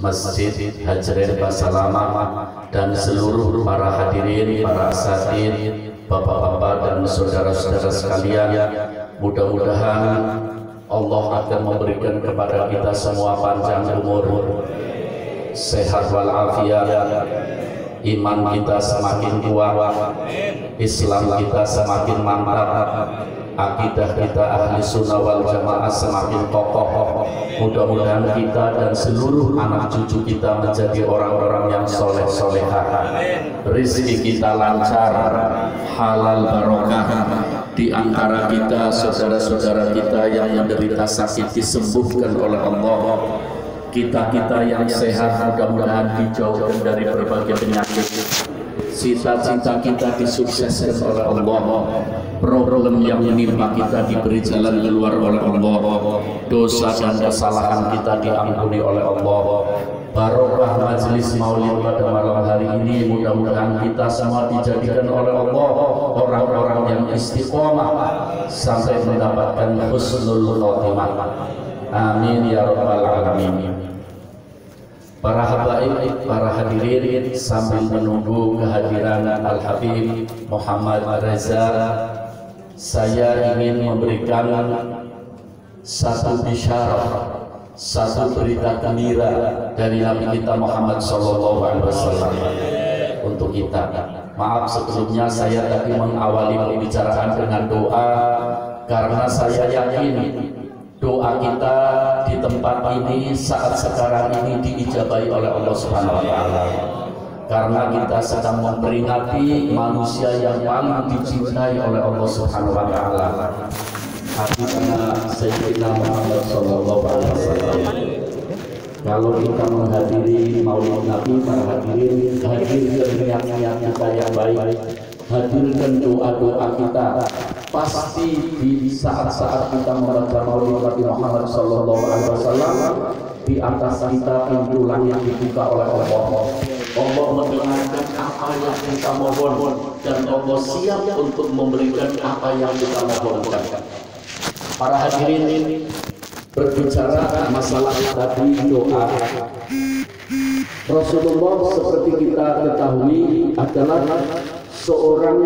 Masjid Hajrin Basalamah dan seluruh para hadirin, para asatidz, bapak-bapak dan saudara-saudara sekalian, mudah-mudahan Allah akan memberikan kepada kita semua panjang umur, sehat walafiat, iman kita semakin kuat, Islam kita semakin mantap, akidah kita ahli sunnah wal jamaah semakin kokoh. Mudah-mudahan kita dan seluruh anak cucu kita menjadi orang-orang yang soleh-solehah, rezeki kita lancar, halal barokah. Di antara kita, saudara-saudara kita yang menderita sakit disembuhkan oleh Allah. Kita-kita yang sehat mudah-mudahan dijauhkan dari berbagai penyakit. Cita-cita kita disukseskan oleh Allah. Problem yang menimpa kita diberi jalan keluar oleh Allah. Dosa dan kesalahan kita diampuni oleh Allah. Barokah majelis maulid pada malam hari ini, mudah-mudahan kita semua dijadikan oleh Allah orang-orang yang istiqomah sampai mendapatkan husnul khotimah. Amin ya rabbal alamin. Para habaib, para hadirin, sambil menunggu kehadiran Al-Habib Muhammad Reza, saya ingin memberikan satu bisyarah, satu berita gembira dari Nabi kita Muhammad SAW untuk kita. Maaf sebelumnya saya tadi mengawali pembicaraan dengan doa, karena saya yakin doa kita di tempat ini saat sekarang ini diijabahi oleh Allah Subhanahu wa Ta'ala. Karena kita sedang memperingati manusia yang paling dicintai oleh Allah Subhanahu wa Ta'ala, Habibna Sayyidina Muhammad sallallahu alaihi wasallam. Kalau kita menghadiri maulid Nabi, para hadirin, hadirkan niat-niat kita yang baik, hadirkan doa-doa kita. Pasti di saat-saat kita membaca maulid Nabi Muhammad sallallahu alaihi wasallam, di atas kita pintu langit dibuka oleh Allah. Allah mendengarkan apa yang kita mohon dan Allah siap untuk memberikan apa yang kita mohonkan. Para hadirin, berbicara masalah tadi doa, Rasulullah seperti kita ketahui adalah seorang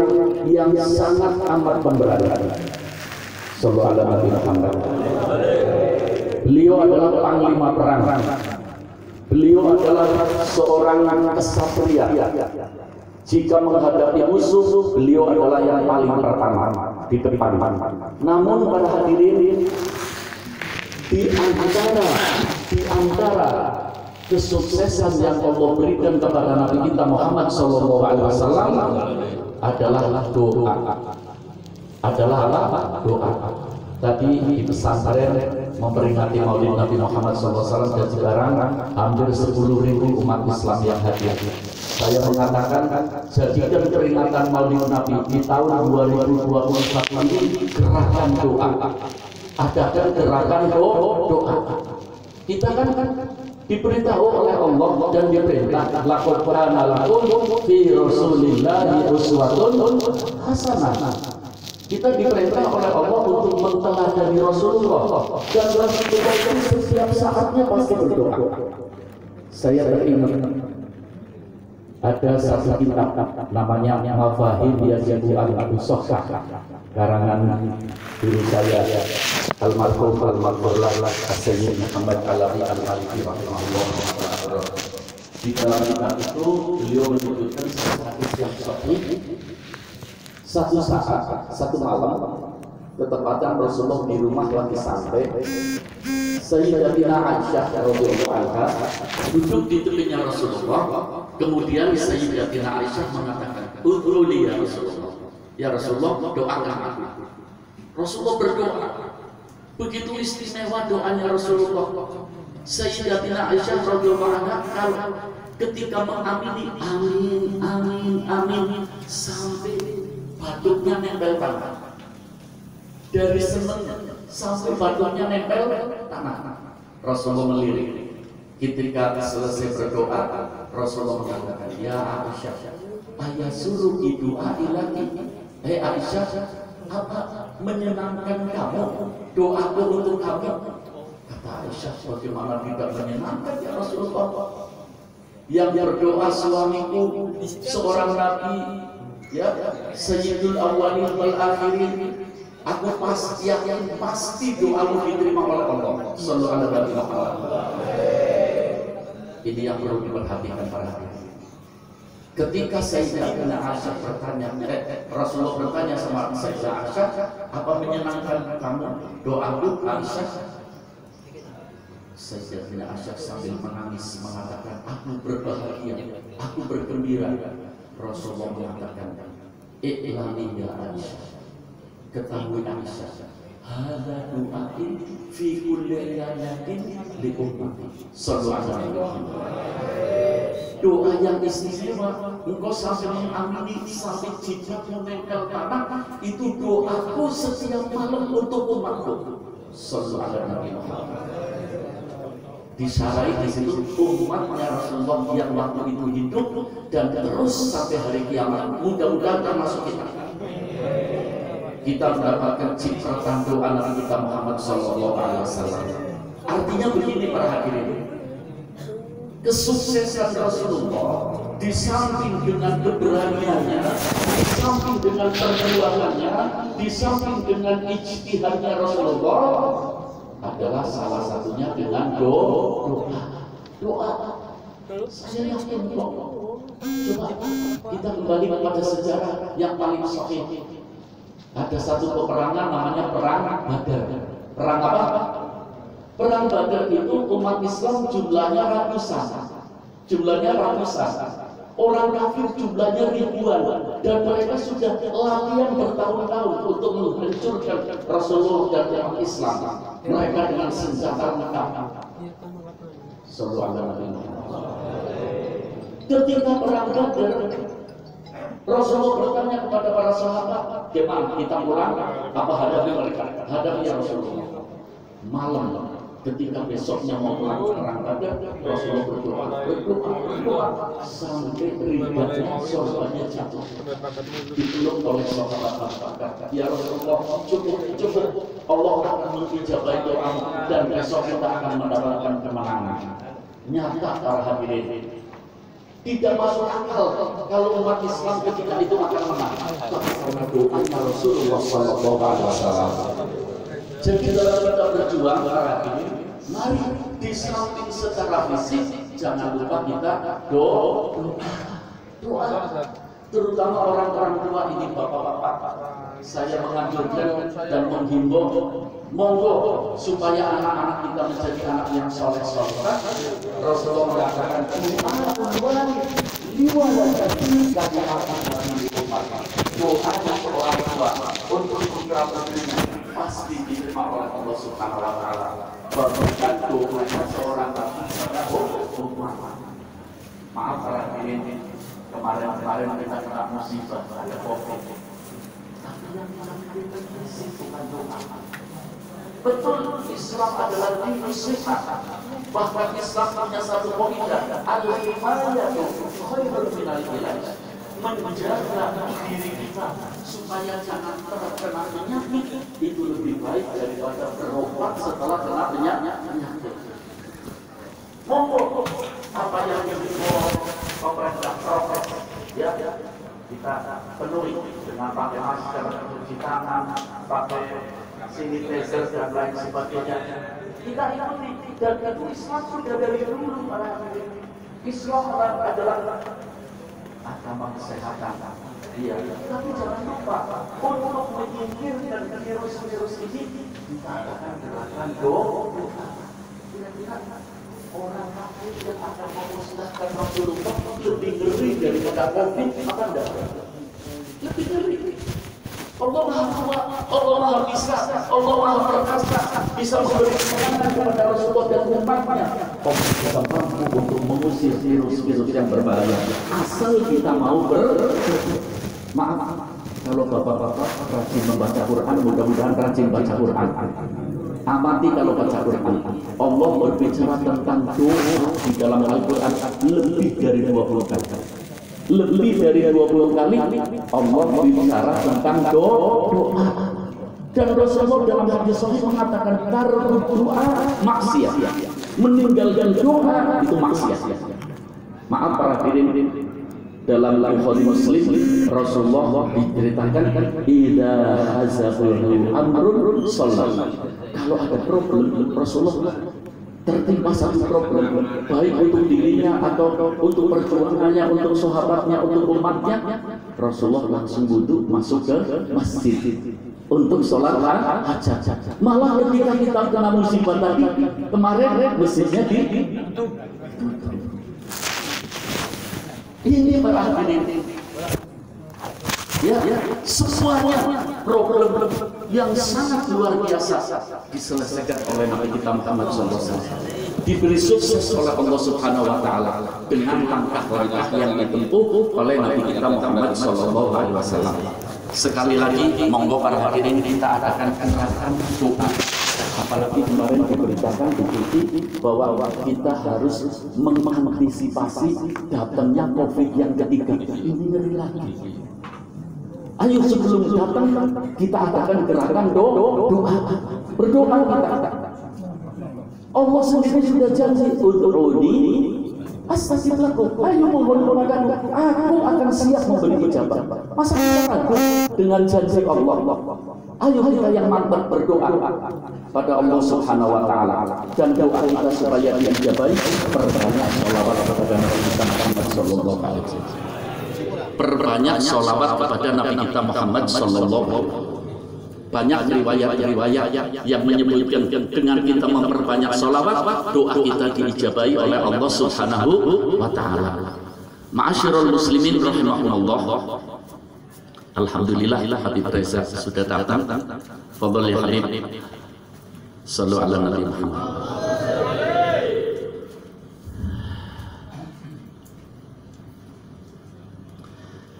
yang sangat amat pemberani. Sallallahu alaihi Muhammad. Beliau adalah panglima perang. Beliau adalah seorang kesatria. Jika menghadapi musuh, beliau adalah yang paling pertama di depan. Namun para hadirin, di antara kesuksesan yang Allah berikan kepada Nabi kita Muhammad SAW adalah doa. Adalah apa? Doa. Tadi di pesantren memperingati maulid Nabi Muhammad SAW dan sekarang hampir 10.000 umat Islam yang hadir. Saya mengatakan, jadikan peringatan maulid Nabi di tahun 2021 ini gerakan doa. Adakan gerakan doa. Kita kan diberitahu oleh Allah dan diperintah, laqad kana lakum fi rasulillahi uswatun hasanah. Kita diperintah oleh Allah untuk menteladani Rasulullah, dan Rasulullah itu setiap saatnya pasti berdoa. Saya teringat ada satu kitab namanya Mafahim Yazidu al-Sohkah, karangan guru saya almarhum Sayyid Muhammad Alawi Al-Maliki rahimahullah. Di dalam kitab itu beliau menyebutkan hadis yang sahih. Satu saat, satu malam, ketepatan Rasulullah di rumah lagi santai, Sayyidatina Aisyah radhiyallahu anha duduk di tepinya Rasulullah. Kemudian Sayyidatina Aisyah mengatakan, "Ud'uli ya Rasulullah. Ya Rasulullah, doakan aku." Rasulullah berdoa. Begitu istimewa doanya Rasulullah. Sayyidatina Aisyah radhiyallahu anha kalau ketika mengamini amin amin amin sampai batuknya nempel tanah, dari seneng sampai batuknya nempel tanah. Rasulullah melirik. Ketika selesai berdoa, Rasulullah mengatakan, "Ya Aisyah, ayasuruki doa ilaki." Hei Aisyah, apa menyenangkan kamu doaku untuk kamu? Kata Aisyah, bagaimana tidak menyenangkan ya Rasulullah? yang berdoa suamiku seorang nabi, ya, Sayyidul Awwalin wal Akhirin. Aku pasti yakin pasti doamu diterima oleh Allah. Sallallahu alaihi wasallam. Ini yang perlu diperhatikan para hadirin. Ketika Sayyidatina Aisyah bertanya, Rasulullah bertanya sama Sayyidatina Aisyah, apa menyenangkan kamu doaku Aisyah? Sayyidatina Aisyah sambil menangis mengatakan, aku berbahagia, aku bergembira. Rasulullah mengatakan, i'lami ya Aisyah, ketahui Aisyah, hadza du'ain fi kulli lailatin li ummati. Sallallahu alaihi wasallam. Doa yang istimewa, engkau sampai mengamini sampai jidatmu menempel tanah, itu doaku setiap malam untuk umatku. Sallallahu alaihi wasallam. Disarai di situ umatnya Rasulullah yang waktu itu hidup dan terus sampai hari kiamat. Mudah-mudahan termasuk kita. Kita mendapatkan cipratan doa Nabi kita Muhammad Sallallahu Alaihi Wasallam. Artinya begini para hadirin, kesuksesan Rasulullah di samping dengan keberaniannya, di samping dengan perjuangannya, di samping dengan ijtihadnya Rasulullah, adalah salah satunya dengan doa. Saya yakin kok. Coba kita kembali kepada sejarah yang paling sahih. Ada satu peperangan namanya Perang Badar. Perang apa? Perang Badar itu umat Islam jumlahnya ratusan. Orang kafir jumlahnya ribuan, dan mereka sudah latihan bertahun-tahun untuk menghancurkan Rasulullah dan umat Islam. Mereka dengan senjata lengkap. Ketika perang Badar, Rasulullah bertanya kepada para sahabat, "Gimana kita pulang? Apa hadapi mereka? Hadapi ya Rasulullah." Malam ketika besoknya mau pulang perang Badar, Rasulullah berdoa sampai ribanya sorbannya jatuh, dipeluk oleh sahabat. Ya Rasulullah, cukup, Allah akan mengijabahi doamu dan besok kita akan mendapatkan kemenangan. Nyata para hadirin, tidak masuk akal kalau umat Islam ketika itu akan menang, karena doanya Rasulullah SAW. Jadi dalam kita berjuang para hadirin, mari di samping secara fisik, jangan lupa kita doa. Terutama orang-orang tua ini, bapak-bapak, saya menganjurkan dan menghimbau, monggo supaya anak-anak kita menjadi anak yang soleh-soleh. Rasulullah mengatakan, doanya seorang tua untuk putra putrinya pasti diterima oleh Allah Subhanahu wa Ta'ala. Bahkan doanya seorang bapak pada umat. Maaf para hadirin, kemarin kita kena musibah, ada COVID. Tapi yang kita bukan doa. Betul, Islam adalah dini sehat. Bahkan Islam punya satu kaidah, al-himayatu khairun minal ilaj. Menjaga diri kita supaya jangan terkena penyakit itu lebih baik daripada berobat setelah kena penyakit. Monggo apa yang pemerintah prokes, ya kita penuhi dengan pakai masker, cuci tangan, pakai sanitizer dan lain sebagainya. Kita ikuti, dan itu Islam sudah dari dulu para hadirin. Islam adalah agama kesehatan. Iya, tapi jangan lupa untuk menyingkirkan virus-virus ini kita akan gerakan doa. Kira-kira orang kafir yang akan memusnahkan Rasulullah lebih ngeri daripada COVID apa enggak? Lebih ngeri. Allah Maha Tua, Allah Maha Bisa, Allah Maha Perkasa, bisa memberi kemenangan kepada Rasulullah dan umatnya. Allah bisa mampu untuk mengusir virus-virus yang berbahaya, asal kita mau maaf, kalau bapak-bapak rajin membaca Quran, mudah-mudahan rajin baca Quran. Amati kalau baca Quran, Allah berbicara tentang doa di dalam Al-Quran lebih dari 20 kali. Lebih dari 20 kali Allah berbicara tentang doa. Dan Rasulullah dalam hadis sahih mengatakan, tarku doa maksiat. meninggalkan doa itu maksiat. Maaf para hadirin, dalam Bukhari Muslim Rasulullah diceritakan idza hazabul amrun sallallahu. Kalau ada problem Rasulullah tertimpa satu problem, baik untuk dirinya atau untuk perjuangannya, untuk sahabatnya, untuk umatnya, Rasulullah langsung duduk masuk ke masjid untuk sholat hajat. Malah ketika kita kena musibah tadi kemarin masjidnya ditutup. Ini para hadirin, ya, semuanya problem yang sangat luar biasa diselesaikan oleh Nabi kita Muhammad SAW. Diberi sukses oleh Allah Subhanahu Wa Taala dengan langkah-langkah yang ditempuh oleh Nabi kita Muhammad SAW. Sekali lagi, monggo para hadirin kita adakan gerakan doa. Apalagi kemarin diberitakan di TV bahwa kita harus mengantisipasi datangnya COVID yang ketiga. Ini ngeri lagi. Ayo sebelum datang kita adakan gerakan doa. Berdoa kita. Allah sendiri sudah janji ud'uni astajib lakum. Ayo mohon kepadaku, aku akan siap memberi ijabah. Masa kita ragu dengan janji Allah? Ayo kita yang mantap berdoa pada Allah Subhanahu Wa Taala, dan doa kita supaya diijabahi, perbanyak sholawat kepada Nabi kita Muhammad Sallallahu Alaihi Wasallam. Perbanyak sholawat kepada Nabi kita Muhammad Sallallahu. Banyak riwayat-riwayat yang menyebutkan dengan kita memperbanyak sholawat, doa kita diijabahi oleh Allah Subhanahu Wa Taala. Ma'asyiral muslimin rahimakumullah. Alhamdulillah Habib Reza sudah datang. Fadhol ya Habib. Sallu ala Nabi Muhammad.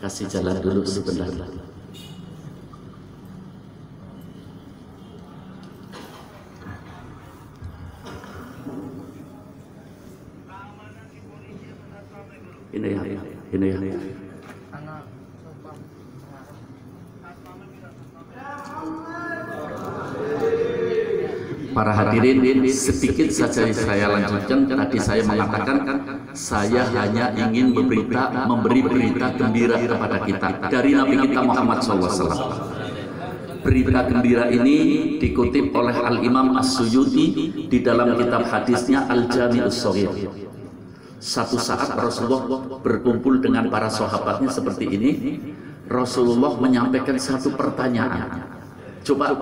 Kasih jalan dulu sebentar. Ini ya. Para hadirin, sedikit saja saya lanjutkan. Tadi saya mengatakan saya hanya ingin memberi berita gembira kepada kita dari Nabi kita Muhammad SAW. Berita gembira ini dikutip oleh Al-Imam As-Suyuti di dalam kitab hadisnya Al-Jami'us Shaghir. Satu saat Rasulullah berkumpul dengan para sahabatnya seperti ini. Rasulullah menyampaikan satu pertanyaan. Coba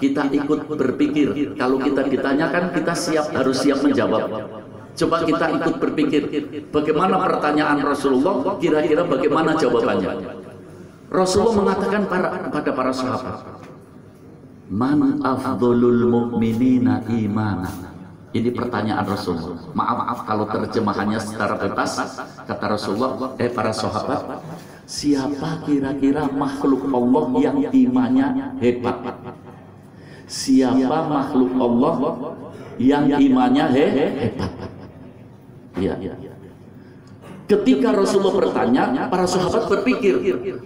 kita ikut berpikir, kalau kita ditanyakan kita harus siap menjawab. Coba kita ikut berpikir, bagaimana pertanyaan Rasulullah, kira-kira bagaimana jawabannya. Rasulullah mengatakan pada para sahabat, Man afdolul mu'minina imanan. Ini pertanyaan Rasulullah. Maaf kalau terjemahannya secara bebas. Kata Rasulullah, para sahabat, siapa kira-kira makhluk Allah yang imannya hebat? Siapa makhluk Allah yang imannya hebat? Ya. Ketika Rasulullah bertanya, para sahabat berpikir,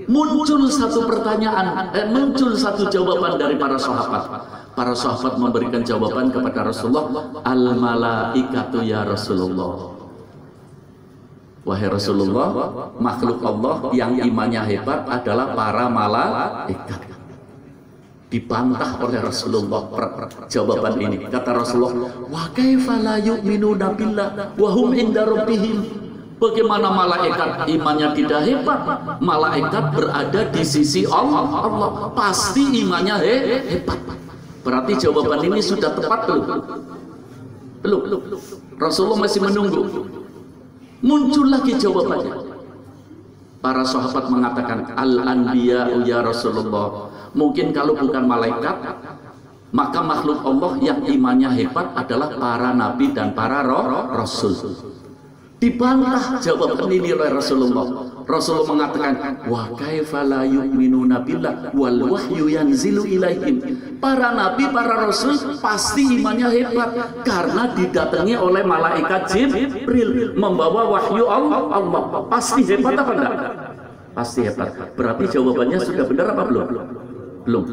muncul satu pertanyaan, muncul satu jawaban dari para sahabat. Para sahabat memberikan jawaban kepada Rasulullah, al-malaikatu ya Rasulullah. Wahai Rasulullah, makhluk Allah yang imannya hebat adalah para malaikat. Dibantah oleh Rasulullah jawaban ini. Kata Rasulullah, wa kaifa la yu'minuna billah wa hum inda rabbihim. Bagaimana malaikat imannya tidak hebat? Malaikat berada di sisi Allah. Pasti imannya hebat. Berarti jawaban ini sudah tepat belum? Rasulullah masih menunggu. Muncul lagi jawabannya. Para sahabat mengatakan, al-anbiya ya Rasulullah. Mungkin kalau bukan malaikat, maka makhluk Allah yang imannya hebat adalah para nabi dan para rasul. Dibantah jawaban ini oleh Rasulullah. Rasulullah mengatakan, wa kaifa la yu'minuna billah wal wahyu yanzilu ilaihim. Para nabi, para rasul pasti imannya hebat karena didatangi oleh malaikat Jibril membawa wahyu Allah. Pasti hebat apa enggak? Pasti hebat. Berarti jawabannya sudah benar apa belum? Belum.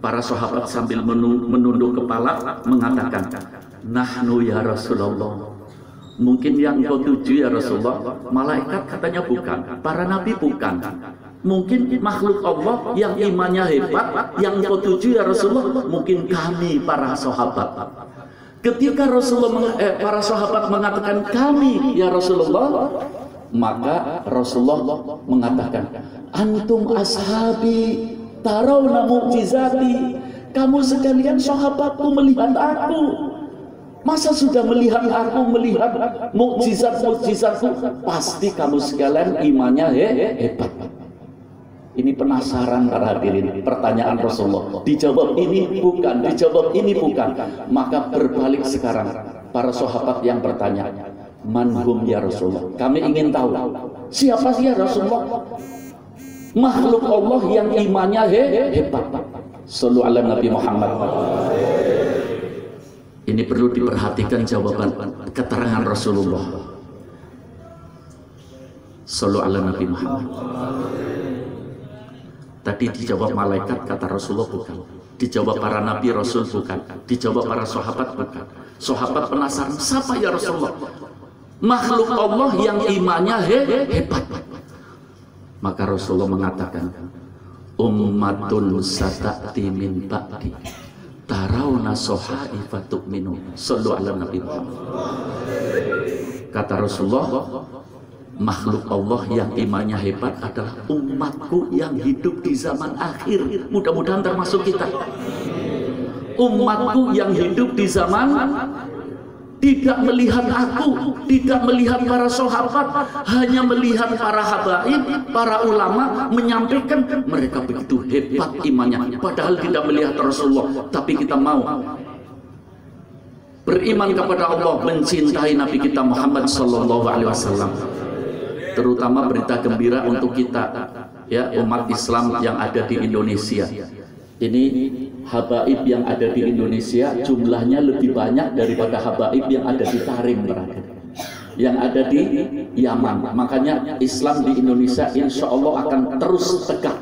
Para sahabat sambil menunduk kepala mengatakan, Nahnu ya Rasulullah. Mungkin yang engkau tuju ya Rasulullah, malaikat katanya bukan, para nabi bukan. Mungkin makhluk Allah yang imannya hebat, yang engkau tuju ya Rasulullah, mungkin kami para sahabat. Ketika Rasulullah para sahabat mengatakan kami ya Rasulullah, maka Rasulullah mengatakan, antum ashabi tarawna mu'jizati. Kamu sekalian sahabatku melihat aku. Masa sudah melihat aku, melihat mukjizat-mukjizatku, pasti kamu sekalian imannya hebat. Ini penasaran para hadirin, pertanyaan Rasulullah. Dijawab ini bukan, dijawab ini bukan. Maka berbalik sekarang, para sahabat yang bertanya, manhum ya Rasulullah. Kami ingin tahu, siapa sih ya Rasulullah? Makhluk Allah yang imannya hebat. Sallu ala Nabi Muhammad. Ini perlu diperhatikan jawaban keterangan Rasulullah. Sallu ala Nabi Muhammad. Tadi dijawab malaikat, kata Rasulullah bukan. Dijawab para nabi, Rasul bukan. Dijawab para sahabat bukan. Sahabat penasaran, siapa ya Rasulullah? Makhluk Allah yang imannya hebat. Maka Rasulullah mengatakan, ummatun sata'ti min ba'di tarawna sohaifa tu'minu. Sallu ala Nabi Muhammad. Kata Rasulullah, makhluk Allah yang imannya hebat adalah umatku yang hidup di zaman akhir. Mudah-mudahan termasuk kita. Umatku yang hidup di zaman tidak melihat aku, tidak melihat para sahabat, hanya melihat para habaib, para ulama menyampaikan mereka begitu hebat imannya, padahal tidak melihat Rasulullah. Tapi kita mau beriman kepada Allah, mencintai Nabi kita Muhammad Sallallahu Alaihi Wasallam. Terutama berita gembira untuk kita, ya, umat Islam yang ada di Indonesia. Ini habaib yang ada di Indonesia jumlahnya lebih banyak daripada habaib yang ada di Tarim, yang ada di Yaman. Makanya Islam di Indonesia insya Allah akan terus tegak.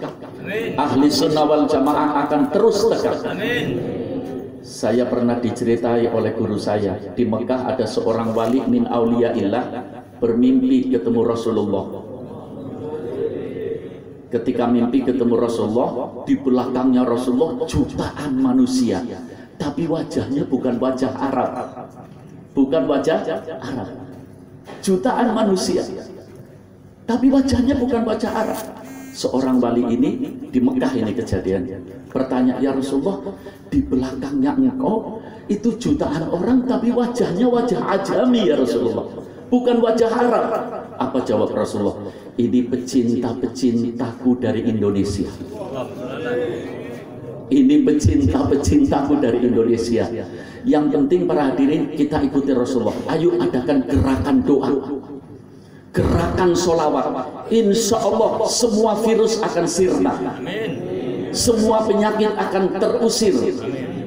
Ahli sunnah wal jamaah akan terus tegak. Saya pernah diceritai oleh guru saya, di Mekah ada seorang wali min auliyaillah bermimpi ketemu Rasulullah. Ketika mimpi ketemu Rasulullah, di belakangnya Rasulullah jutaan manusia, tapi wajahnya bukan wajah Arab, bukan wajah Arab. Jutaan manusia, tapi wajahnya bukan wajah Arab. Seorang wali ini di Mekah, ini kejadian, bertanya, ya Rasulullah, di belakangnya engkau itu jutaan orang, tapi wajahnya wajah ajami ya Rasulullah, bukan wajah Arab. Apa jawab Rasulullah? Ini pecinta-pecintaku dari Indonesia. Ini pecinta-pecintaku dari Indonesia. Yang penting para hadirin, kita ikuti Rasulullah. Ayo adakan gerakan doa, gerakan sholawat. Insya Allah semua virus akan sirna, semua penyakit akan terusir,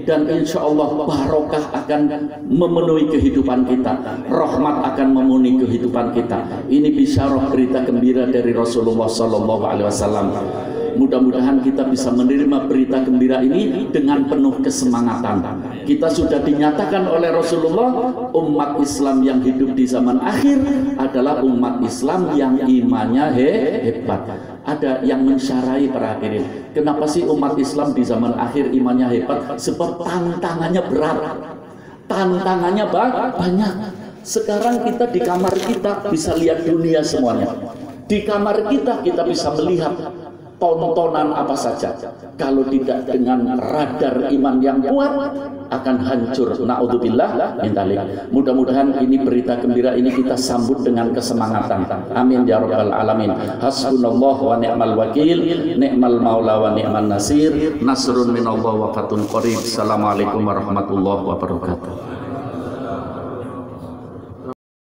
dan insya Allah barokah akan memenuhi kehidupan kita, rahmat akan memenuhi kehidupan kita. Ini bisyarah, berita gembira dari Rasulullah Sallallahu Alaihi Wasallam. Mudah-mudahan kita bisa menerima berita gembira ini dengan penuh kesemangatan. Kita sudah dinyatakan oleh Rasulullah, umat Islam yang hidup di zaman akhir adalah umat Islam yang imannya hebat. Ada yang mensyarai para hadirin, kenapa sih umat Islam di zaman akhir imannya hebat? Sebab tantangannya berat, tantangannya banyak. Sekarang kita di kamar kita bisa lihat dunia semuanya. Di kamar kita bisa melihat tontonan apa saja. Kalau tidak dengan radar iman yang kuat, akan hancur. Na'udzubillah min dzalik. Mudah-mudahan ini berita gembira ini kita sambut dengan kesemangatan. Amin ya rabbal alamin. Hasbunallah wa ni'mal wakil, ni'mal maula wa ni'man nasir. Nasrun minallah wa fatun qarib. Assalamualaikum warahmatullahi wabarakatuh.